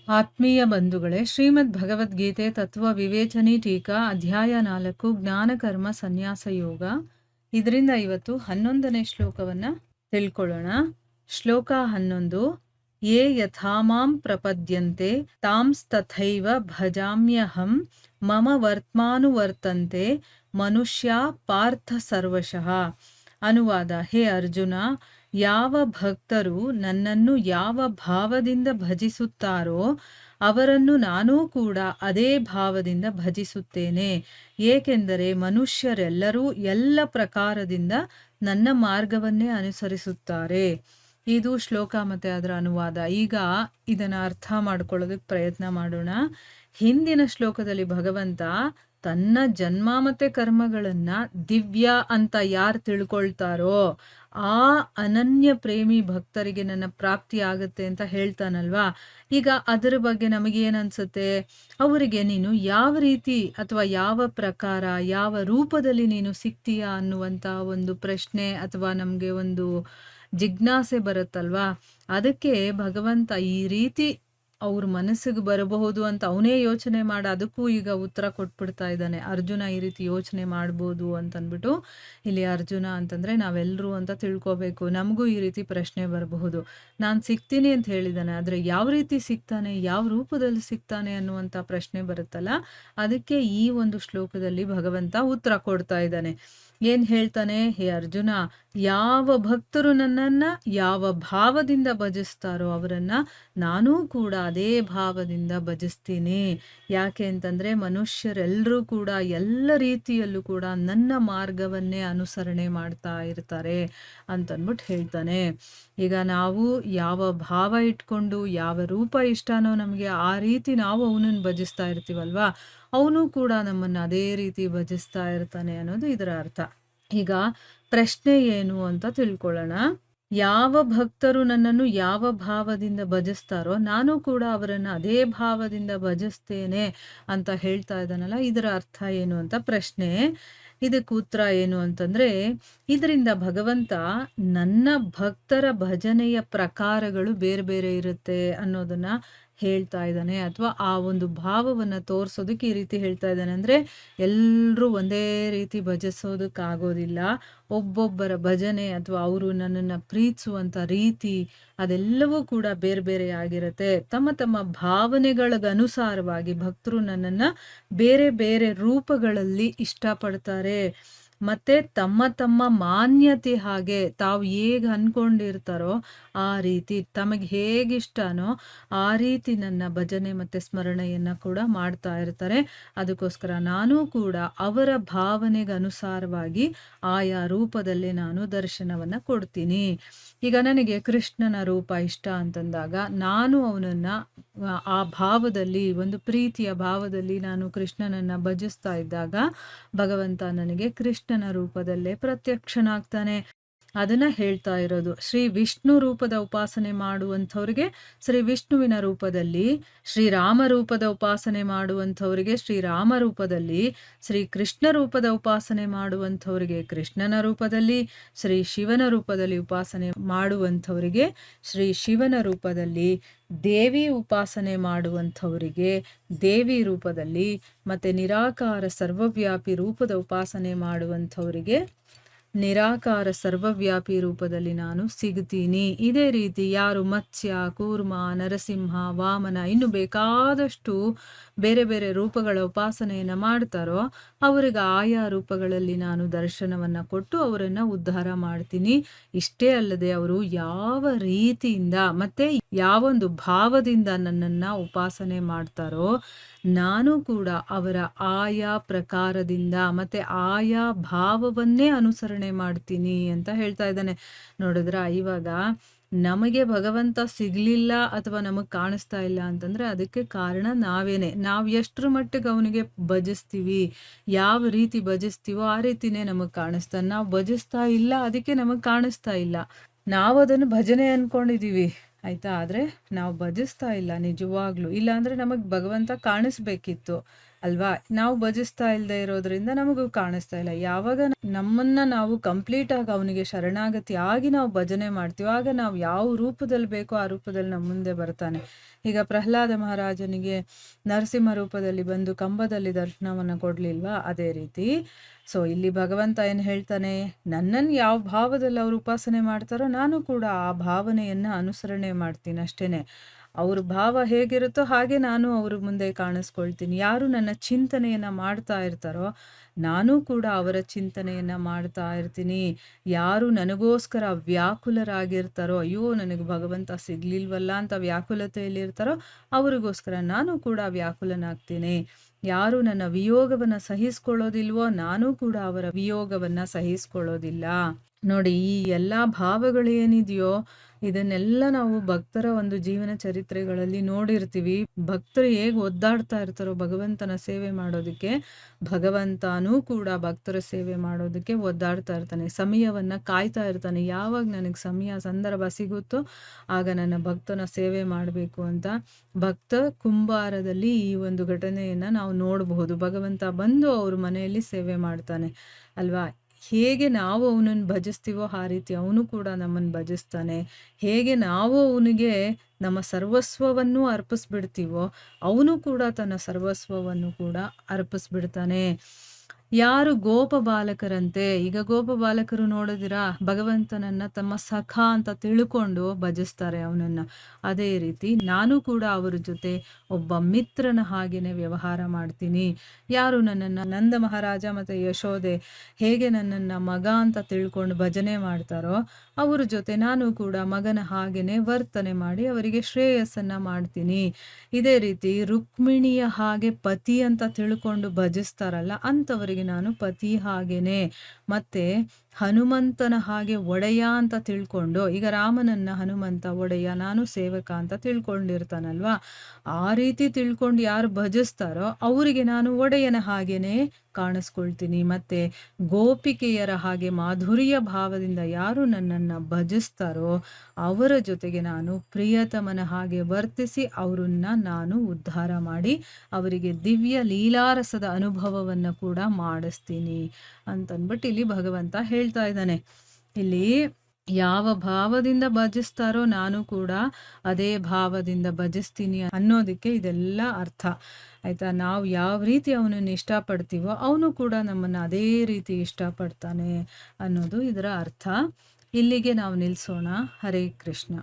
ಆತ್ಮೀಯ ಬಂಧುಗಳೇ, ಶ್ರೀಮದ್ ಭಗವದ್ಗೀತೆ ತತ್ವ ವಿವೇಚನೆ ಟೀಕಾ ಅಧ್ಯಾಯ 4 ಜ್ಞಾನಕರ್ಮ ಸನ್ಯಾಸ ಯೋಗ. ಇದರಿಂದ ಇವತ್ತು 11ನೇ ಶ್ಲೋಕವನ್ನು ತಿಳ್ಕೊಳ್ಳೋಣ. ಶ್ಲೋಕ 11. ಯೇ ಯಥಾಮಾಂ ಪ್ರಪದ್ಯಂತೆ ತಾಂಸ್ತಥೈವ ಭಜಾಮ್ಯಹಂ ಮಮ ವರ್ತ್ಮಾನುವರ್ತಂತೆ ಮನುಷ್ಯ ಪಾರ್ಥ ಸರ್ವಶಃ. ಅನುವಾದ: ಹೇ ಅರ್ಜುನ, ಯಾವ ಭಕ್ತರು ನನ್ನನ್ನು ಯಾವ ಭಾವದಿಂದ ಭಜಿಸುತ್ತಾರೋ ಅವರನ್ನು ನಾನೂ ಕೂಡ ಅದೇ ಭಾವದಿಂದ ಭಜಿಸುತ್ತೇನೆ. ಏಕೆಂದರೆ ಮನುಷ್ಯರೆಲ್ಲರೂ ಎಲ್ಲ ಪ್ರಕಾರದಿಂದ ನನ್ನ ಮಾರ್ಗವನ್ನೇ ಅನುಸರಿಸುತ್ತಾರೆ. ಇದು ಶ್ಲೋಕ ಮತ್ತು ಅದರ ಅನುವಾದ. ಈಗ ಇದನ್ನು ಅರ್ಥ ಮಾಡ್ಕೊಳ್ಳೋದಕ್ಕೆ ಪ್ರಯತ್ನ ಮಾಡೋಣ. ಹಿಂದಿನ ಶ್ಲೋಕದಲ್ಲಿ ಭಗವಂತ ತನ್ನ ಜನ್ಮ ಮತ್ತು ಕರ್ಮಗಳನ್ನು ದಿವ್ಯ ಅಂತ ಯಾರು ತಿಳ್ಕೊಳ್ತಾರೋ ಆ ಅನನ್ಯ ಪ್ರೇಮಿ ಭಕ್ತರಿಗೆ ನನ್ನ ಪ್ರಾಪ್ತಿ ಆಗುತ್ತೆ ಅಂತ ಹೇಳ್ತಾನಲ್ವಾ. ಈಗ ಅದರ ಬಗ್ಗೆ ನಮಗೇನನ್ಸುತ್ತೆ? ಅವರಿಗೆ ನೀನು ಯಾವ ರೀತಿ ಅಥವಾ ಯಾವ ಪ್ರಕಾರ ಯಾವ ರೂಪದಲ್ಲಿ ನೀನು ಸಿಗ್ತೀಯಾ ಅನ್ನುವಂಥ ಒಂದು ಪ್ರಶ್ನೆ ಅಥವಾ ನಮಗೆ ಒಂದು ಜಿಜ್ಞಾಸೆ ಬರುತ್ತಲ್ವಾ. ಅದಕ್ಕೆ ಭಗವಂತ ಈ ರೀತಿ ಅವ್ರ ಮನಸ್ಸಿಗೆ ಬರಬಹುದು ಅಂತ ಅವನೇ ಯೋಚನೆ ಮಾಡಿ ಅದಕ್ಕೂ ಈಗ ಉತ್ತರ ಕೊಟ್ಬಿಡ್ತಾ ಇದ್ದಾನೆ. ಅರ್ಜುನ ಈ ರೀತಿ ಯೋಚನೆ ಮಾಡ್ಬೋದು ಅಂತಂದ್ಬಿಟ್ಟು ಇಲ್ಲಿ ಅರ್ಜುನ ಅಂತಂದರೆ ನಾವೆಲ್ಲರೂ ಅಂತ ತಿಳ್ಕೊಬೇಕು. ನಮಗೂ ಈ ರೀತಿ ಪ್ರಶ್ನೆ ಬರಬಹುದು. ನಾನು ಸಿಗ್ತೀನಿ ಅಂತ ಹೇಳಿದ್ದಾನೆ, ಆದರೆ ಯಾವ ರೀತಿ ಸಿಗ್ತಾನೆ, ಯಾವ ರೂಪದಲ್ಲಿ ಸಿಗ್ತಾನೆ ಅನ್ನುವಂಥ ಪ್ರಶ್ನೆ ಬರುತ್ತಲ್ಲ. ಅದಕ್ಕೆ ಈ ಒಂದು ಶ್ಲೋಕದಲ್ಲಿ ಭಗವಂತ ಉತ್ತರ ಕೊಡ್ತಾ ಇದ್ದಾನೆ. ಏನು ಹೇಳ್ತಾನೆ? ಹೇ ಅರ್ಜುನ, ಯಾವ ಭಕ್ತರು ನನ್ನನ್ನು ಯಾವ ಭಾವದಿಂದ ಭಜಿಸ್ತಾರೋ ಅವರನ್ನು ನಾನೂ ಕೂಡ ಅದೇ ಭಾವದಿಂದ ಭಜಿಸ್ತೀನಿ. ಯಾಕೆ ಅಂತಂದರೆ ಮನುಷ್ಯರೆಲ್ಲರೂ ಕೂಡ ಎಲ್ಲ ರೀತಿಯಲ್ಲೂ ಕೂಡ ನನ್ನ ಮಾರ್ಗವನ್ನೇ ಅನುಸರಣೆ ಮಾಡ್ತಾ ಇರ್ತಾರೆ ಅಂತಂದ್ಬಿಟ್ಟು ಹೇಳ್ತಾನೆ. ಈಗ ನಾವು ಯಾವ ಭಾವ ಇಟ್ಕೊಂಡು ಯಾವ ರೂಪ ಇಷ್ಟನೋ ನಮಗೆ ಆ ರೀತಿ ನಾವು ಅವನನ್ನು ಭಜಿಸ್ತಾ ಇರ್ತೀವಲ್ವಾ, ಅವನು ಕೂಡ ನಮ್ಮನ್ನು ಅದೇ ರೀತಿ ಭಜಿಸ್ತಾ ಇರ್ತಾನೆ ಅನ್ನೋದು ಇದರ ಅರ್ಥ. ಈಗ ಪ್ರಶ್ನೆ ಏನು ಅಂತ ತಿಳ್ಕೊಳ್ಳೋಣ. ಯಾವ ಭಕ್ತರು ನನ್ನನ್ನು ಯಾವ ಭಾವದಿಂದ ಭಜಿಸ್ತಾರೋ ನಾನು ಕೂಡ ಅವರನ್ನು ಅದೇ ಭಾವದಿಂದ ಭಜಿಸ್ತೇನೆ ಅಂತ ಹೇಳ್ತಾ ಇದ್ದಾನಲ್ಲ, ಇದರ ಅರ್ಥ ಏನು ಅಂತ ಪ್ರಶ್ನೆ. ಇದಕ್ಕೆ ಉತ್ತರ ಏನು ಅಂತಂದರೆ, ಇದರಿಂದ ಭಗವಂತ ನನ್ನ ಭಕ್ತರ ಭಜನೆಯ ಪ್ರಕಾರಗಳು ಬೇರೆ ಬೇರೆ ಇರುತ್ತೆ ಅನ್ನೋದನ್ನು ಹೇಳ್ತಾ ಇದ್ದಾನೆ. ಅಥವಾ ಆ ಒಂದು ಭಾವವನ್ನು ತೋರಿಸೋದಕ್ಕೆ ಈ ರೀತಿ ಹೇಳ್ತಾ ಇದ್ದಾನೆ. ಅಂದರೆ ಎಲ್ಲರೂ ಒಂದೇ ರೀತಿ ಭಜಿಸೋದಕ್ಕಾಗೋದಿಲ್ಲ. ಒಬ್ಬೊಬ್ಬರ ಭಜನೆ ಅಥವಾ ಅವರು ನನ್ನನ್ನು ಪ್ರೀತಿಸುವಂಥ ರೀತಿ ಅದೆಲ್ಲವೂ ಕೂಡ ಬೇರೆ ಬೇರೆ ಆಗಿರುತ್ತೆ. ತಮ್ಮ ತಮ್ಮ ಭಾವನೆಗಳಿಗನುಸಾರವಾಗಿ ಭಕ್ತರು ನನ್ನನ್ನು ಬೇರೆ ಬೇರೆ ರೂಪಗಳಲ್ಲಿ ಇಷ್ಟಪಡ್ತಾರೆ. ಮತ್ತು ತಮ್ಮ ತಮ್ಮ ಮಾನ್ಯತೆ ಹಾಗೆ ತಾವು ಹೇಗೆ ಅಂದ್ಕೊಂಡಿರ್ತಾರೋ ಆ ರೀತಿ ತಮಗೆ ಹೇಗಿಷ್ಟನೋ ಆ ರೀತಿ ನನ್ನ ಭಜನೆ ಮತ್ತು ಸ್ಮರಣೆಯನ್ನು ಕೂಡ ಮಾಡ್ತಾ ಇರ್ತಾರೆ. ಅದಕ್ಕೋಸ್ಕರ ನಾನು ಕೂಡ ಅವರ ಭಾವನೆಗೆ ಅನುಸಾರವಾಗಿ ಆಯಾ ರೂಪದಲ್ಲಿ ನಾನು ದರ್ಶನವನ್ನು ಕೊಡ್ತೀನಿ. ಈಗ ನನಗೆ ಕೃಷ್ಣನ ರೂಪ ಇಷ್ಟ ಅಂತಂದಾಗ ನಾನು ಅವನನ್ನು ಆ ಭಾವದಲ್ಲಿ ಒಂದು ಪ್ರೀತಿಯ ಭಾವದಲ್ಲಿ ನಾನು ಕೃಷ್ಣನನ್ನು ಭಜಿಸ್ತಾ ಇದ್ದಾಗ ಭಗವಂತ ನನಗೆ ಕೃಷ್ಣನ ರೂಪದಲ್ಲೇ ಪ್ರತ್ಯಕ್ಷನಾಗ್ತಾನೆ. ಅದನ್ನ ಹೇಳ್ತಾ ಇರೋದು. ಶ್ರೀ ವಿಷ್ಣು ರೂಪದ ಉಪಾಸನೆ ಮಾಡುವಂಥವ್ರಿಗೆ ಶ್ರೀ ವಿಷ್ಣುವಿನ ರೂಪದಲ್ಲಿ, ಶ್ರೀರಾಮ ರೂಪದ ಉಪಾಸನೆ ಮಾಡುವಂಥವರಿಗೆ ಶ್ರೀರಾಮ ರೂಪದಲ್ಲಿ, ಶ್ರೀ ಕೃಷ್ಣ ರೂಪದ ಉಪಾಸನೆ ಮಾಡುವಂಥವರಿಗೆ ಕೃಷ್ಣನ ರೂಪದಲ್ಲಿ, ಶ್ರೀ ಶಿವನ ರೂಪದಲ್ಲಿ ಉಪಾಸನೆ ಮಾಡುವಂಥವರಿಗೆ ಶ್ರೀ ಶಿವನ ರೂಪದಲ್ಲಿ, ದೇವಿ ಉಪಾಸನೆ ಮಾಡುವಂಥವರಿಗೆ ದೇವಿ ರೂಪದಲ್ಲಿ, ಮತ್ತು ನಿರಾಕಾರ ಸರ್ವವ್ಯಾಪಿ ರೂಪದ ಉಪಾಸನೆ ಮಾಡುವಂಥವರಿಗೆ ನಿರಾಕಾರ ಸರ್ವವ್ಯಾಪಿ ರೂಪದಲ್ಲಿ ನಾನು ಸಿಗ್ತೀನಿ. ಇದೇ ರೀತಿ ಯಾರು ಮತ್ಸ್ಯ, ಕೂರ್ಮ, ನರಸಿಂಹ, ವಾಮನ ಇನ್ನು ಬೇಕಾದಷ್ಟು ಬೇರೆ ಬೇರೆ ರೂಪಗಳ ಉಪಾಸನೆಯನ್ನು ಮಾಡ್ತಾರೋ ಅವರಿಗೆ ಆಯಾ ರೂಪಗಳಲ್ಲಿ ನಾನು ದರ್ಶನವನ್ನು ಕೊಟ್ಟು ಅವರನ್ನು ಉದ್ಧಾರ ಮಾಡ್ತೀನಿ. ಇಷ್ಟೇ ಅಲ್ಲದೆ ಅವರು ಯಾವ ರೀತಿಯಿಂದ ಮತ್ತು ಯಾವೊಂದು ಭಾವದಿಂದ ನನ್ನನ್ನು ಉಪಾಸನೆ ಮಾಡ್ತಾರೋ ನಾನು ಕೂಡ ಅವರ ಆಯಾ ಪ್ರಕಾರದಿಂದ ಮತ್ತು ಆಯಾ ಭಾವವನ್ನೇ ಅನುಸರಣೆ ಮಾಡ್ತೀನಿ ಅಂತ ಹೇಳ್ತಾ ಇದ್ದಾನೆ. ನೋಡಿದ್ರ, ಇವಾಗ ನಮಗೆ ಭಗವಂತ ಸಿಗಲಿಲ್ಲ ಅಥವಾ ನಮಗೆ ಕಾಣಿಸ್ತಾ ಇಲ್ಲ ಅಂತಂದರೆ ಅದಕ್ಕೆ ಕಾರಣ ನಾವೇನೆ. ನಾವು ಎಷ್ಟರ ಮಟ್ಟಿಗೆ ಅವನಿಗೆ ಭಜಿಸ್ತೀವಿ, ಯಾವ ರೀತಿ ಭಜಿಸ್ತೀವೋ ಆ ರೀತಿನೇ ನಮಗೆ ಕಾಣಿಸ್ತಾನೆ. ನಾವು ಭಜಿಸ್ತಾ ಇಲ್ಲ, ಅದಕ್ಕೆ ನಮಗೆ ಕಾಣಿಸ್ತಾ ಇಲ್ಲ. ನಾವು ಅದನ್ನು ಭಜನೆ ಅಂದ್ಕೊಂಡಿದ್ದೀವಿ, ಆಯಿತಾ. ಆದರೆ ನಾವು ಭಜಿಸ್ತಾ ಇಲ್ಲ ನಿಜವಾಗ್ಲೂ. ಇಲ್ಲಾಂದರೆ ನಮಗೆ ಭಗವಂತ ಕಾಣಿಸ್ಬೇಕಿತ್ತು. ಅಲ್ವಾ? ನಾವು ಭಜಿಸ್ತಾ ಇಲ್ಲದೆ ಇರೋದ್ರಿಂದ ನಮಗೂ ಕಾಣಿಸ್ತಾ ಇಲ್ಲ. ಯಾವಾಗ ನಮ್ಮನ್ನ ನಾವು ಕಂಪ್ಲೀಟ್ ಆಗಿ ಅವನಿಗೆ ಶರಣಾಗತಿ ಆಗಿ ನಾವು ಭಜನೆ ಮಾಡ್ತೀವೋ, ಆಗ ನಾವು ಯಾವ ರೂಪದಲ್ಲಿ ಬೇಕೋ ಆ ರೂಪದಲ್ಲಿ ನಮ್ಮ ಮುಂದೆ ಬರ್ತಾನೆ. ಈಗ ಪ್ರಹ್ಲಾದ ಮಹಾರಾಜನಿಗೆ ನರಸಿಂಹ ರೂಪದಲ್ಲಿ ಬಂದು ಕಂಬದಲ್ಲಿ ದರ್ಶನವನ್ನ ಕೊಡ್ಲಿಲ್ವಾ? ಅದೇ ರೀತಿ ಸೊ ಇಲ್ಲಿ ಭಗವಂತ ಏನು ಹೇಳ್ತಾನೆ, ನನ್ನನ್ನು ಯಾವ ಭಾವದಲ್ಲಿ ಅವ್ರು ಉಪಾಸನೆ ಮಾಡ್ತಾರೋ ನಾನು ಕೂಡ ಆ ಭಾವನೆಯನ್ನ ಅನುಸರಣೆ ಮಾಡ್ತೀನಿ ಅಷ್ಟೇನೆ. ಅವ್ರ ಭಾವ ಹೇಗಿರುತ್ತೋ ಹಾಗೆ ನಾನು ಅವ್ರ ಮುಂದೆ ಕಾಣಿಸ್ಕೊಳ್ತೀನಿ. ಯಾರು ನನ್ನ ಚಿಂತನೆಯನ್ನ ಮಾಡ್ತಾ ಇರ್ತಾರೋ ನಾನೂ ಕೂಡ ಅವರ ಚಿಂತನೆಯನ್ನ ಮಾಡ್ತಾ ಇರ್ತೀನಿ. ಯಾರು ನನಗೋಸ್ಕರ ವ್ಯಾಕುಲರಾಗಿರ್ತಾರೋ, ಅಯ್ಯೋ ನನಗೆ ಭಗವಂತ ಸಿಗ್ಲಿಲ್ವಲ್ಲ ಅಂತ ವ್ಯಾಕುಲತೆಯಲ್ಲಿರ್ತಾರೋ ಅವ್ರಿಗೋಸ್ಕರ ನಾನು ಕೂಡ ವ್ಯಾಕುಲನಾಗ್ತೀನಿ. ಯಾರು ನನ್ನ ವಿಯೋಗವನ್ನ ಸಹಿಸ್ಕೊಳ್ಳೋದಿಲ್ವೋ ನಾನು ಕೂಡ ಅವರ ವಿಯೋಗವನ್ನ ಸಹಿಸ್ಕೊಳ್ಳೋದಿಲ್ಲ. ನೋಡಿ, ಈ ಎಲ್ಲಾ ಭಾವಗಳೇನಿದೆಯೋ ಇದನ್ನೆಲ್ಲ ನಾವು ಭಕ್ತರ ಒಂದು ಜೀವನ ಚರಿತ್ರೆಗಳಲ್ಲಿ ನೋಡಿರ್ತೀವಿ. ಭಕ್ತರು ಹೇಗೆ ಒದ್ದಾಡ್ತಾ ಇರ್ತಾರೋ ಭಗವಂತನ ಸೇವೆ ಮಾಡೋದಕ್ಕೆ, ಭಗವಂತನೂ ಕೂಡ ಭಕ್ತರ ಸೇವೆ ಮಾಡೋದಕ್ಕೆ ಒದ್ದಾಡ್ತಾ ಇರ್ತಾನೆ. ಸಮಯವನ್ನ ಕಾಯ್ತಾ ಇರ್ತಾನೆ. ಯಾವಾಗ ನನಗೆ ಸಮಯ ಸಂದರ್ಭ ಸಿಗುತ್ತೋ ಆಗ ನನ್ನ ಭಕ್ತನ ಸೇವೆ ಮಾಡಬೇಕು ಅಂತ. ಭಕ್ತ ಕುಂಬಾರದಲ್ಲಿ ಈ ಒಂದು ಘಟನೆಯನ್ನ ನಾವು ನೋಡಬಹುದು. ಭಗವಂತ ಬಂದು ಅವ್ರ ಮನೆಯಲ್ಲಿ ಸೇವೆ ಮಾಡ್ತಾನೆ ಅಲ್ವಾ? ಹೇಗೆ ನಾವು ಅವನನ್ನು ಭಜಿಸ್ತೀವೋ ಆ ರೀತಿ ಅವನು ಕೂಡ ನಮ್ಮನ್ನು ಭಜಿಸ್ತಾನೆ. ಹೇಗೆ ನಾವು ಅವನಿಗೆ ನಮ್ಮ ಸರ್ವಸ್ವವನ್ನು ಅರ್ಪಿಸ್ಬಿಡ್ತೀವೋ ಅವನು ಕೂಡ ತನ್ನ ಸರ್ವಸ್ವವನ್ನು ಕೂಡ ಅರ್ಪಿಸ್ಬಿಡ್ತಾನೆ. ಯಾರು ಗೋಪ ಬಾಲಕರಂತೆ, ಈಗ ಗೋಪ ಬಾಲಕರು ನೋಡಿದಿರಾ, ಭಗವಂತನನ್ನ ತಮ್ಮ ಸಖ ಅಂತ ತಿಳ್ಕೊಂಡು ಭಜಿಸ್ತಾರೆ ಅವನನ್ನ. ಅದೇ ರೀತಿ ನಾನು ಕೂಡ ಅವರ ಜೊತೆ ಒಬ್ಬ ಮಿತ್ರನ ಹಾಗೇನೆ ವ್ಯವಹಾರ ಮಾಡ್ತೀನಿ. ಯಾರು ನನ್ನನ್ನ ನಂದ ಮಹಾರಾಜ ಮತ್ತೆ ಯಶೋದೆ ಹೇಗೆ ನನ್ನನ್ನ ಮಗ ಅಂತ ತಿಳ್ಕೊಂಡು ಭಜನೆ ಮಾಡ್ತಾರೋ ಅವ್ರ ಜೊತೆ ನಾನು ಕೂಡ ಮಗನ ಹಾಗೇನೆ ವರ್ತನೆ ಮಾಡಿ ಅವರಿಗೆ ಶ್ರೇಯಸ್ಸನ್ನ ಮಾಡ್ತೀನಿ. ಇದೇ ರೀತಿ ರುಕ್ಮಿಣಿಯ ಹಾಗೆ ಪತಿ ಅಂತ ತಿಳ್ಕೊಂಡು ಭಜಿಸ್ತಾರಲ್ಲ ಅಂಥವರಿಗೆ ನಾನು ಪತಿ ಹಾಗೇನೆ. ಮತ್ತೆ ಹನುಮಂತನ ಹಾಗೆ ಒಡೆಯ ಅಂತ ತಿಳ್ಕೊಂಡು, ಈಗ ರಾಮನನ್ನ ಹನುಮಂತ ಒಡೆಯ, ನಾನು ಸೇವಕ ಅಂತ ತಿಳ್ಕೊಂಡಿರ್ತಾನಲ್ವಾ, ಆ ರೀತಿ ತಿಳ್ಕೊಂಡು ಯಾರು ಭಜಿಸ್ತಾರೋ ಅವರಿಗೆ ನಾನು ಒಡೆಯನ ಹಾಗೇನೆ ಕಾಣಿಸ್ಕೊಳ್ತೀನಿ. ಮತ್ತೆ ಗೋಪಿಕೆಯರ ಹಾಗೆ ಮಾಧುರ್ಯ ಭಾವದಿಂದ ಯಾರು ನನ್ನನ್ನ ಭಜಿಸ್ತಾರೋ ಅವರ ಜೊತೆಗೆ ನಾನು ಪ್ರಿಯತಮನ ಹಾಗೆ ವರ್ತಿಸಿ ಅವರನ್ನ ನಾನು ಉದ್ಧಾರ ಮಾಡಿ ಅವರಿಗೆ ದಿವ್ಯ ಲೀಲಾರಸದ ಅನುಭವವನ್ನ ಕೂಡ ಮಾಡಿಸ್ತೀನಿ ಅಂತನ್ಬಿಟ್ಟು ಇಲ್ಲಿ ಭಗವಂತ ಹೇಳ್ತಾ ಇದ್ದಾನೆ. ಇಲ್ಲಿ ಯಾವ ಭಾವದಿಂದ ಭಜಿಸ್ತಾರೋ ನಾನು ಕೂಡ ಅದೇ ಭಾವದಿಂದ ಭಜಿಸ್ತೀನಿ ಅನ್ನೋದಕ್ಕೆ ಇದೆಲ್ಲ ಅರ್ಥ ಆಯ್ತಾ. ನಾವು ಯಾವ ರೀತಿ ಅವನನ್ನು ಇಷ್ಟಪಡ್ತೀವೋ ಅವನು ಕೂಡ ನಮ್ಮನ್ನು ಅದೇ ರೀತಿ ಇಷ್ಟಪಡ್ತಾನೆ ಅನ್ನೋದು ಇದರ ಅರ್ಥ. ಇಲ್ಲಿಗೆ ನಾವು ನಿಲ್ಲಿಸೋಣ. ಹರೇ ಕೃಷ್ಣ.